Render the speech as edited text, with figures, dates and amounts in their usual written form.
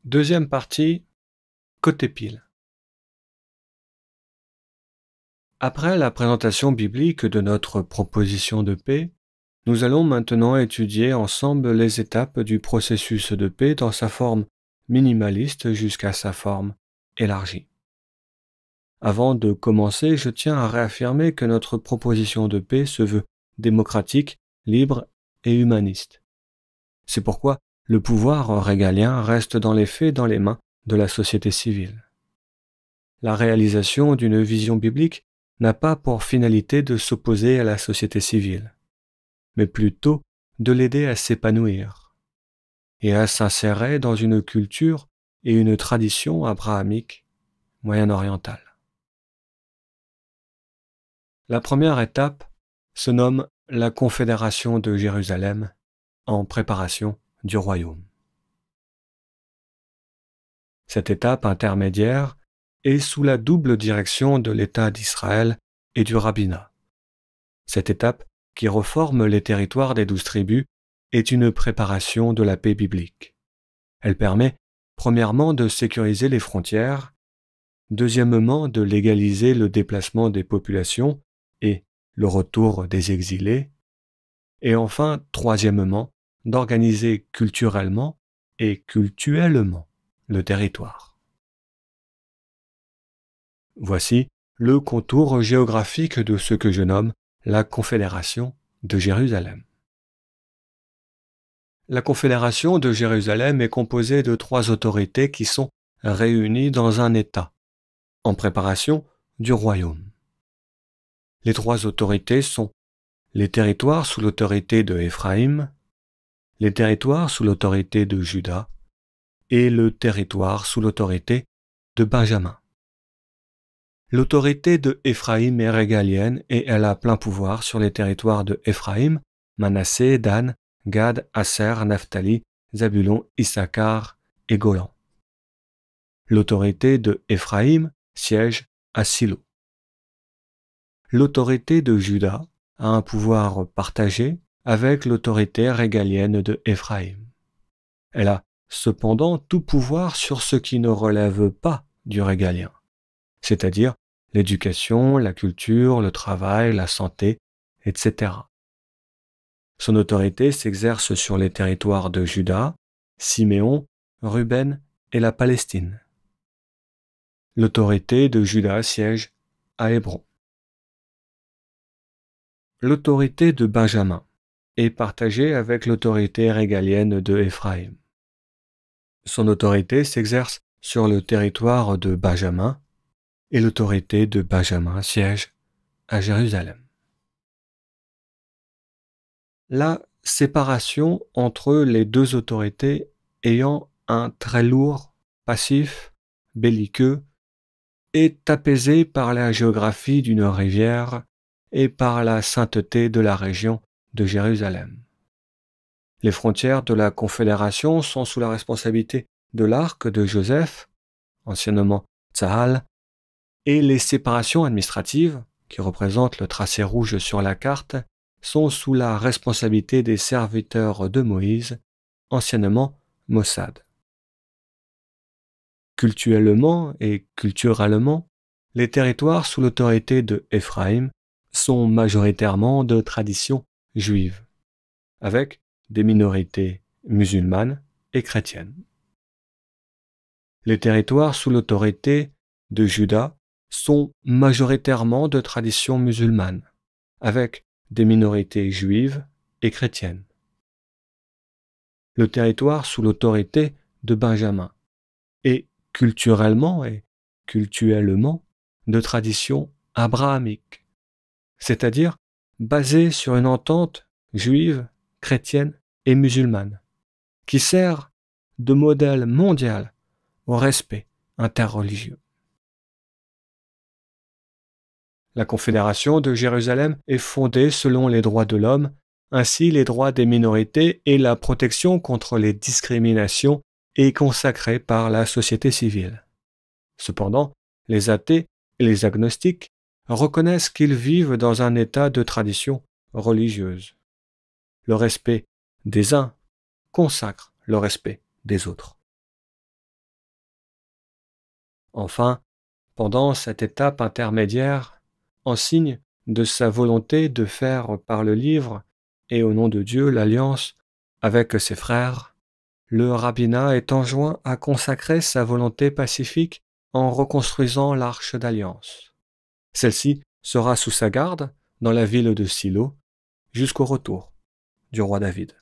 Deuxième partie, côté pile. Après la présentation biblique de notre proposition de paix, nous allons maintenant étudier ensemble les étapes du processus de paix dans sa forme minimaliste jusqu'à sa forme élargie. Avant de commencer, je tiens à réaffirmer que notre proposition de paix se veut démocratique, libre et humaniste. C'est pourquoi le pouvoir régalien reste dans les faits dans les mains de la société civile. La réalisation d'une vision biblique n'a pas pour finalité de s'opposer à la société civile, mais plutôt de l'aider à s'épanouir et à s'insérer dans une culture et une tradition abrahamique moyen-orientale. La première étape se nomme la Confédération de Jérusalem en préparation du royaume. Cette étape intermédiaire est sous la double direction de l'État d'Israël et du rabbinat. Cette étape, qui reforme les territoires des 12 tribus, est une préparation de la paix biblique. Elle permet, premièrement, de sécuriser les frontières, deuxièmement, de légaliser le déplacement des populations et le retour des exilés, et enfin, troisièmement, d'organiser culturellement et cultuellement le territoire. Voici le contour géographique de ce que je nomme la Confédération de Jérusalem. La Confédération de Jérusalem est composée de 3 autorités qui sont réunies dans un État, en préparation du royaume. Les 3 autorités sont les territoires sous l'autorité de Éphraïm, les territoires sous l'autorité de Juda et le territoire sous l'autorité de Benjamin. L'autorité de Éphraïm est régalienne et elle a plein pouvoir sur les territoires de Éphraïm, Manassé, Dan, Gad, Aser, Naphtali, Zabulon, Issachar et Golan. L'autorité de Éphraïm siège à Silo. L'autorité de Juda a un pouvoir partagé avec l'autorité régalienne de Éphraïm. Elle a cependant tout pouvoir sur ce qui ne relève pas du régalien, c'est-à-dire l'éducation, la culture, le travail, la santé, etc. Son autorité s'exerce sur les territoires de Juda, Siméon, Ruben et la Palestine. L'autorité de Juda siège à Hébron. L'autorité de Benjamin est partagée avec l'autorité régalienne de Éphraïm. Son autorité s'exerce sur le territoire de Benjamin et l'autorité de Benjamin siège à Jérusalem. La séparation entre les 2 autorités ayant un très lourd passif belliqueux est apaisée par la géographie d'une rivière et par la sainteté de la région de Jérusalem. Les frontières de la Confédération sont sous la responsabilité de l'arc de Joseph, anciennement Tsahal, et les séparations administratives, qui représentent le tracé rouge sur la carte, sont sous la responsabilité des serviteurs de Moïse, anciennement Mossad. Cultuellement et culturellement, les territoires sous l'autorité de Éphraïm sont majoritairement de tradition juive, avec des minorités musulmanes et chrétiennes. Les territoires sous l'autorité de Juda sont majoritairement de tradition musulmane, avec des minorités juives et chrétiennes. Le territoire sous l'autorité de Benjamin est culturellement et cultuellement de tradition abrahamique, c'est-à-dire basé sur une entente juive, chrétienne et musulmane, qui sert de modèle mondial au respect interreligieux. La Confédération de Jérusalem est fondée selon les droits de l'homme, ainsi les droits des minorités et la protection contre les discriminations est consacrée par la société civile. Cependant, les athées et les agnostiques reconnaissent qu'ils vivent dans un état de tradition religieuse. Le respect des uns consacre le respect des autres. Enfin, pendant cette étape intermédiaire, en signe de sa volonté de faire par le livre et au nom de Dieu l'alliance avec ses frères, le rabbinat est enjoint à consacrer sa volonté pacifique en reconstruisant l'arche d'alliance. Celle-ci sera sous sa garde dans la ville de Silo jusqu'au retour du roi David.